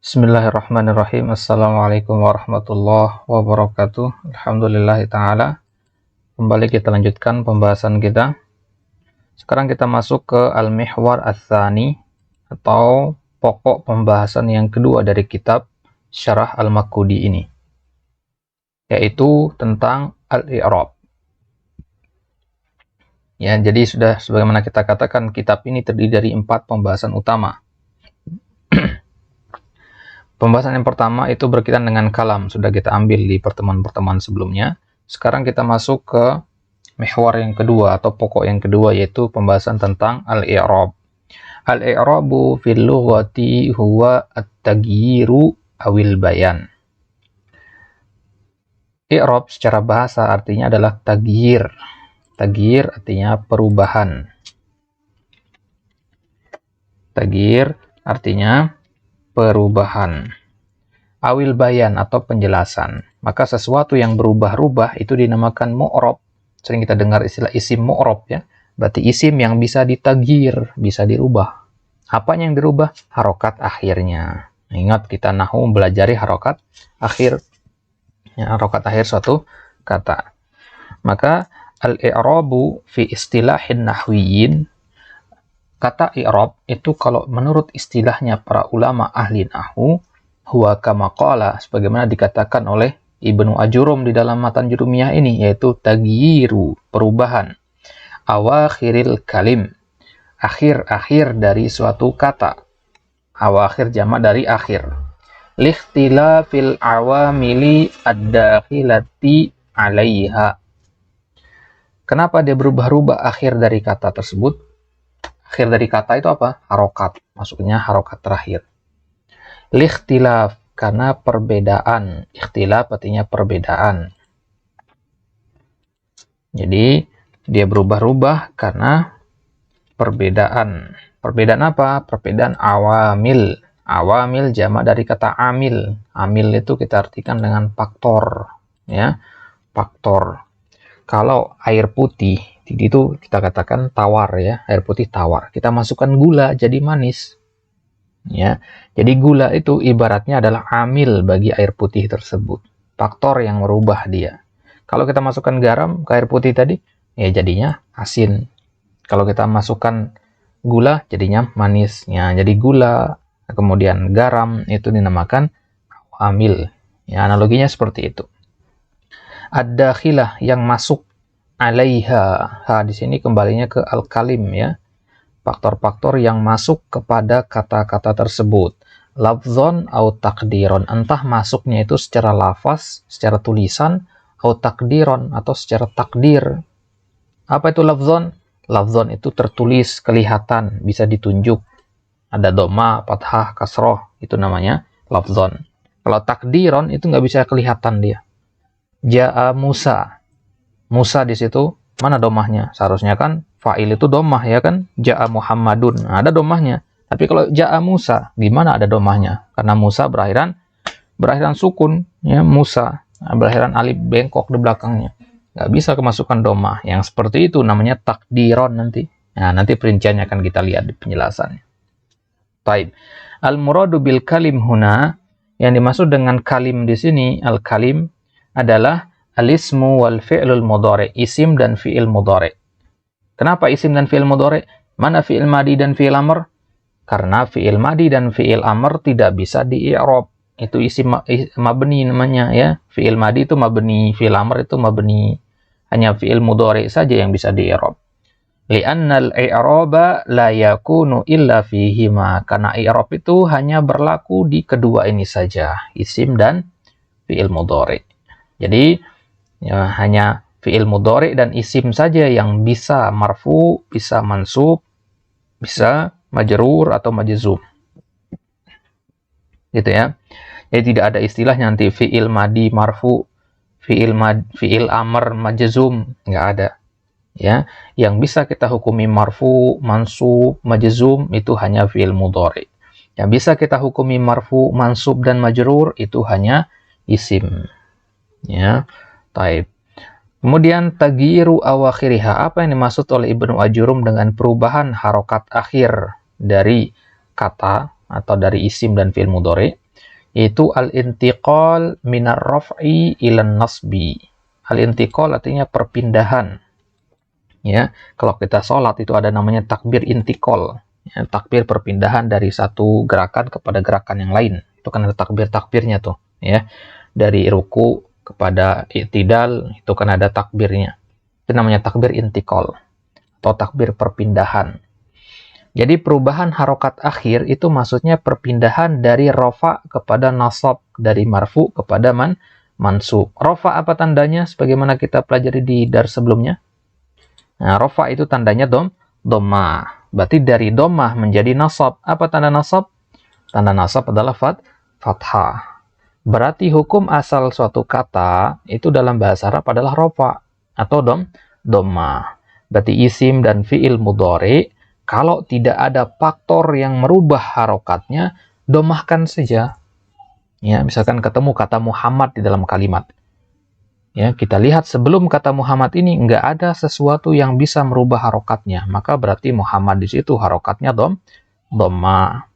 Bismillahirrahmanirrahim. Assalamualaikum warahmatullahi wabarakatuh. Alhamdulillah ta'ala. Kembali kita lanjutkan pembahasan kita. Sekarang kita masuk ke al-mihwar ats-tsani atau pokok pembahasan yang kedua dari kitab Syarah Al-Maqqudi ini, yaitu tentang al-i'rab. Ya, jadi sudah sebagaimana kita katakan, kitab ini terdiri dari 4 pembahasan utama. Pembahasan yang pertama itu berkaitan dengan kalam, sudah kita ambil di pertemuan-pertemuan sebelumnya. Sekarang kita masuk ke mihwar yang kedua atau pokok yang kedua, yaitu pembahasan tentang al-i'rab. Al-i'rabu fil lughati huwa at-taghyiru awil bayan. I'rab secara bahasa artinya adalah taghyir. Taghyir artinya perubahan. Taghyir artinya perubahan. Awil bayan atau penjelasan. Maka sesuatu yang berubah-ubah itu dinamakan mu'rab. Sering kita dengar istilah isim mu'rab ya. Berarti isim yang bisa ditaghyir, bisa dirubah. Apa yang dirubah? Harokat akhirnya. Ingat kita nahwu belajari harokat akhir. Ya, harokat akhir suatu kata. Maka al-i'rabu fi istilahin nahwiyin, kata i'rab itu kalau menurut istilahnya para ulama ahli nahwu, huwa kama qala, sebagaimana dikatakan oleh Ibnu Ajurum di dalam matan jurumiyah ini, yaitu taghyiru, perubahan, awakhiril kalim, akhir-akhir dari suatu kata. Awakhir jamak dari akhir. Likhtilafil awamili ad-dakhilati 'alaiha. Kenapa dia berubah-ubah akhir dari kata tersebut? Akhir dari kata itu apa? Harokat. Maksudnya harokat terakhir. Likhtilaf, karena perbedaan. Ikhtilaf artinya perbedaan. Jadi, dia berubah-ubah karena perbedaan. Perbedaan apa? Perbedaan awamil. Awamil jamak dari kata amil. Amil itu kita artikan dengan faktor. Ya, faktor. Kalau air putih, itu kita katakan tawar ya, air putih tawar. Kita masukkan gula jadi manis. Ya. Jadi gula itu ibaratnya adalah amil bagi air putih tersebut. Faktor yang merubah dia. Kalau kita masukkan garam ke air putih tadi, ya jadinya asin. Kalau kita masukkan gula, jadinya manis. Ya, jadi gula, kemudian garam itu dinamakan amil. Ya, analoginya seperti itu. Ad-dakhilah yang masuk, alaiha, ha di sini kembalinya ke al-kalim ya, faktor-faktor yang masuk kepada kata-kata tersebut, lafzon atau takdiron, entah masuknya itu secara lafaz, secara tulisan, atau takdiron atau secara takdir. Apa itu lafzon? Lafzon itu tertulis, kelihatan, bisa ditunjuk, ada dhamma, fathah, kasroh, itu namanya lafzon. Kalau takdiron itu nggak bisa kelihatan dia. Ja'a Musa. Musa di situ mana domahnya? Seharusnya kan fa'il itu domah ya kan? Ja'a Muhammadun. Nah, ada domahnya. Tapi kalau Ja'a Musa, di mana ada domahnya? Karena Musa berakhiran sukun ya, Musa. Nah, berakhiran alif bengkok di belakangnya. Nggak bisa kemasukan domah. Yang seperti itu namanya takdiron nanti. Nah, nanti perinciannya akan kita lihat di penjelasannya. Taib. Al-muradu bil kalim huna, yang dimaksud dengan kalim di sini, al-kalim adalah al-ismu wal fi'lul mudhari, isim dan fi'il mudhari. Kenapa isim dan fi'il mudhari? Mana fi'il madi dan fi'il amr? Karena fi'il madi dan fi'il amr tidak bisa di-i'rab. Itu isim mabni namanya ya. Fi'il madi itu mabni, fi'il amr itu mabni. Hanya fi'il mudhari saja yang bisa di-i'rab. Li'annal i'raba la yakunu illa fihima. Karena i'rab itu hanya berlaku di kedua ini saja, isim dan fi'il mudhari. Jadi ya, hanya fi'il mudhari dan isim saja yang bisa marfu, bisa mansub, bisa majrur atau majzum. Gitu ya. Jadi tidak ada istilahnya nanti fi'il madi marfu, fi'il amr majzum, nggak ada. Ya, yang bisa kita hukumi marfu, mansub, majzum itu hanya fi'il mudhari. Yang bisa kita hukumi marfu, mansub dan majrur itu hanya isim. Ya, taib. Kemudian tagyiru awakhiriha, apa yang dimaksud oleh Ibnu Ajurum dengan perubahan harokat akhir dari kata atau dari isim dan fi'il mudhari? Yaitu al-intiqal minar raf'i ilan nasbi. Al-intiqal artinya perpindahan. Ya, kalau kita sholat itu ada namanya takbir intiqal. Ya, takbir perpindahan dari satu gerakan kepada gerakan yang lain. Itu kan ada takbir-takbirnya tuh. Ya, dari ruku kepada i'tidal itu kan ada takbirnya. Itu namanya takbir intiqal atau takbir perpindahan. Jadi perubahan harokat akhir itu maksudnya perpindahan dari rofa kepada nasab, dari marfu kepada mansub. Rofa apa tandanya? Sebagaimana kita pelajari di dars sebelumnya. Nah, rofa itu tandanya dhammah. Berarti dari dhammah menjadi nasab. Apa tanda nasab? Tanda nasab adalah fathah. Berarti hukum asal suatu kata itu dalam bahasa Arab adalah rofa atau dhammah. Berarti isim dan fi'il mudhari kalau tidak ada faktor yang merubah harokatnya, dhammahkan saja. Ya, misalkan ketemu kata Muhammad di dalam kalimat. Ya, kita lihat sebelum kata Muhammad ini nggak ada sesuatu yang bisa merubah harokatnya, maka berarti Muhammad di situ harokatnya dhammah.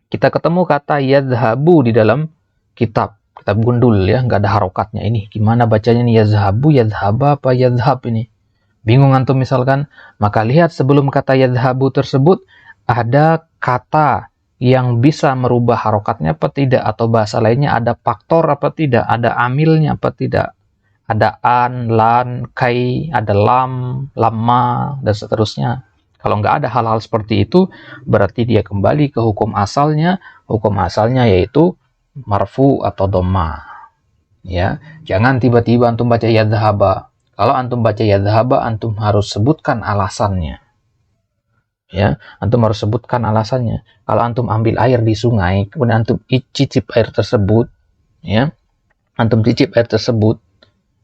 Kita ketemu kata yadhabu di dalam kitab gundul ya, nggak ada harokatnya. Ini gimana bacanya nih, yazhabu, yadhaba apa yadhab ini? Bingung antum misalkan, maka lihat sebelum kata yadhabu tersebut ada kata yang bisa merubah harokatnya apa tidak, atau bahasa lainnya ada faktor apa tidak, ada amilnya apa tidak, ada an, lan, kai, ada lam, lamma, dan seterusnya. Kalau nggak ada hal-hal seperti itu, berarti dia kembali ke hukum asalnya yaitu marfu atau dhammah. Ya, jangan tiba-tiba antum baca yadhaba. Kalau antum baca yadhaba, antum harus sebutkan alasannya. Ya, antum harus sebutkan alasannya. Kalau antum ambil air di sungai, kemudian antum cicip air tersebut, ya, antum cicip air tersebut,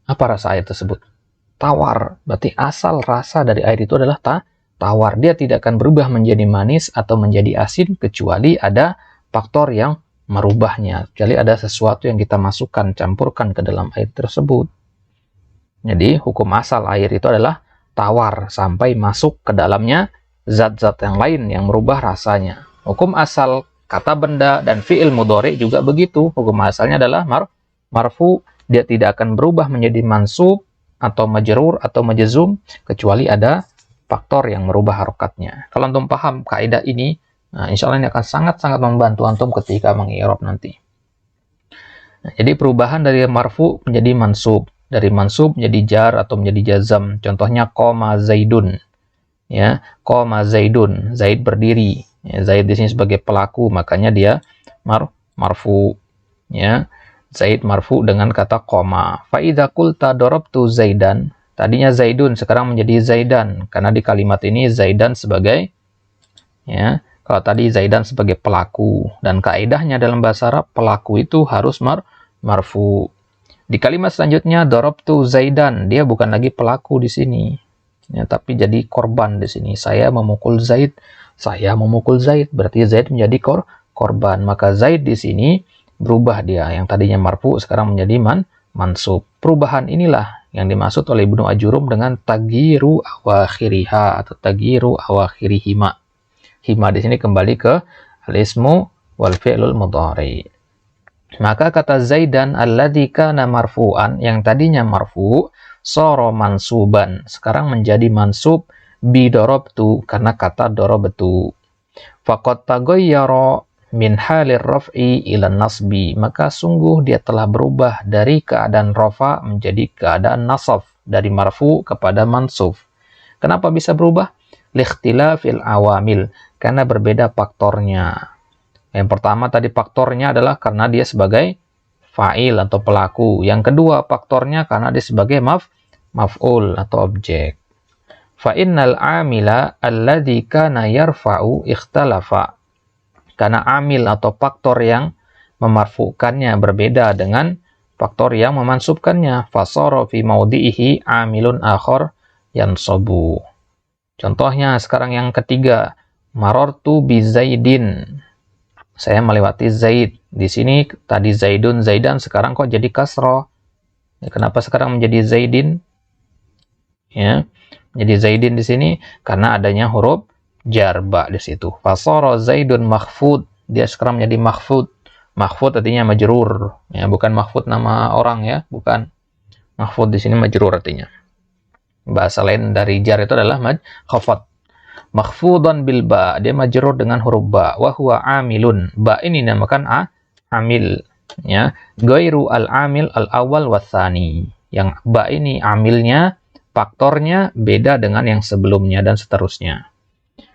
apa rasa air tersebut? Tawar. Berarti asal rasa dari air itu adalah tawar. Dia tidak akan berubah menjadi manis atau menjadi asin kecuali ada faktor yang merubahnya. Kecuali ada sesuatu yang kita masukkan, campurkan ke dalam air tersebut. Jadi hukum asal air itu adalah tawar sampai masuk ke dalamnya zat-zat yang lain yang merubah rasanya. Hukum asal kata benda dan fi'il mudhari juga begitu. Hukum asalnya adalah marfu, dia tidak akan berubah menjadi mansub atau majrur atau majzum kecuali ada faktor yang merubah harokatnya. Kalau antum paham kaidah ini, nah, insya Allah ini akan sangat-sangat membantu antum ketika mengi'rab nanti. Nah, jadi perubahan dari marfu menjadi mansub, dari mansub menjadi jar atau menjadi jazam. Contohnya qoma zaidun. Ya, qoma zaidun, Zaid berdiri. Ya, Zaid di sini sebagai pelaku, makanya dia marfu. Ya, Zaid marfu dengan kata qoma. Fa idza qulta darabtu zaidan, tadinya zaidun sekarang menjadi zaidan karena di kalimat ini zaidan sebagai, ya, kalau tadi zaidan sebagai pelaku, dan kaidahnya dalam bahasa Arab pelaku itu harus marfu. Di kalimat selanjutnya darabtu zaidan, dia bukan lagi pelaku di sini. Ya, tapi jadi korban di sini. Saya memukul Zaid, berarti Zaid menjadi korban. Maka Zaid di sini berubah dia, yang tadinya marfu sekarang menjadi mansub. Perubahan inilah yang dimaksud oleh Ibnu Ajurum dengan tagyiru awakhiriha atau tagyiru awakhirihima. Hima di sini kembali ke al-ismu wal fi'lul mudhari. Maka kata Zaidan alladzi kana marfu'an, yang tadinya marfu, soro mansuban, sekarang menjadi mansub bi darabtu karena kata darabtu. Faqad taghayyara min halir raf'i ila nasbi, maka sungguh dia telah berubah dari keadaan rafa menjadi keadaan nasab, dari marfu kepada mansub. Kenapa bisa berubah? Likhtilafil awamil, karena berbeda faktornya. Yang pertama tadi faktornya adalah karena dia sebagai fa'il atau pelaku. Yang kedua faktornya karena dia sebagai maf'ul atau objek. Fa'innal amila alladzi kana yarfa'u ikhtalafa. Karena amil atau faktor yang memarfukannya berbeda dengan faktor yang memansubkannya. Fasara fi maudhihi amilun akhar yansabu. Contohnya sekarang yang ketiga, marartu bi Zaidin. Saya melewati Zaid. Di sini tadi Zaidun, Zaidan, sekarang kok jadi kasroh. Ya, kenapa sekarang menjadi Zaidin? Ya, menjadi Zaidin di sini karena adanya huruf jar ba di situ. Fasara Zaidun makhfud. Dia sekarang menjadi makhfud. Mahfud artinya majrur, ya, bukan mahfud nama orang ya, bukan. Mahfud di sini majrur artinya. Bahasa lain dari jar itu adalah khafad. Makhfudan bil ba, dia majrur dengan huruf ba, wa huwa amilun. Ba ini dinamakan amil, ya. Ghairu al amil al awal watsani. Yang ba ini amilnya, faktornya beda dengan yang sebelumnya dan seterusnya.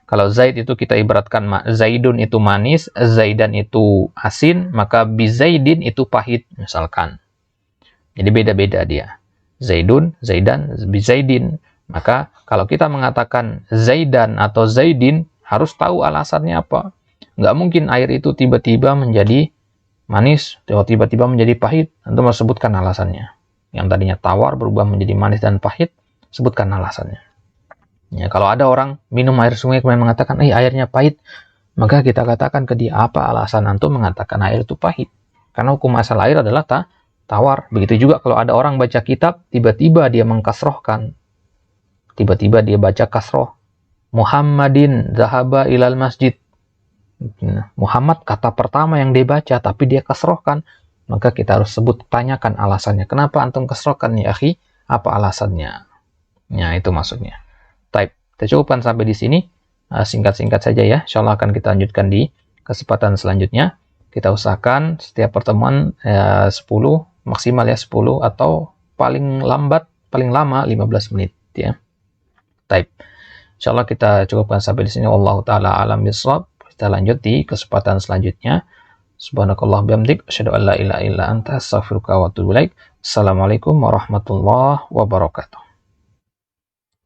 Kalau Zaid itu kita ibaratkan Zaidun itu manis, Zaidan itu asin, maka bizaidin itu pahit misalkan. Jadi beda-beda dia. Zaidun, Zaidan, bizaidin. Maka kalau kita mengatakan Zaidan atau Zaidin, harus tahu alasannya apa. Nggak mungkin air itu tiba-tiba menjadi manis, tiba-tiba menjadi pahit. Antum harus sebutkan alasannya. Yang tadinya tawar berubah menjadi manis dan pahit, sebutkan alasannya. Ya, kalau ada orang minum air sungai kemudian mengatakan, airnya pahit, maka kita katakan ke dia, apa alasan antum mengatakan air itu pahit? Karena hukum asal air adalah tawar. Begitu juga kalau ada orang baca kitab, tiba-tiba dia mengkasrohkan. Tiba-tiba dia baca kasroh. Muhammadin zahaba ilal masjid. Muhammad kata pertama yang dia baca, tapi dia kasrohkan. Maka kita harus tanyakan alasannya. Kenapa antum kasrohkan ya akhi? Apa alasannya? Ya, itu maksudnya. Kita cukupkan sampai di sini. Singkat-singkat saja ya. Insyaallah akan kita lanjutkan di kesempatan selanjutnya. Kita usahakan setiap pertemuan 10, maksimal ya 10, atau paling lama 15 menit ya. Insyaallah kita cukupkan sampai di sini. Wallahu taala alam bishawab. Kita lanjut di kesempatan selanjutnya. Subhanakallah bihamdik, asyhadu an la ilaha illa anta, astaghfiruka wa atubu ilaik. Assalamualaikum warahmatullahi wabarakatuh.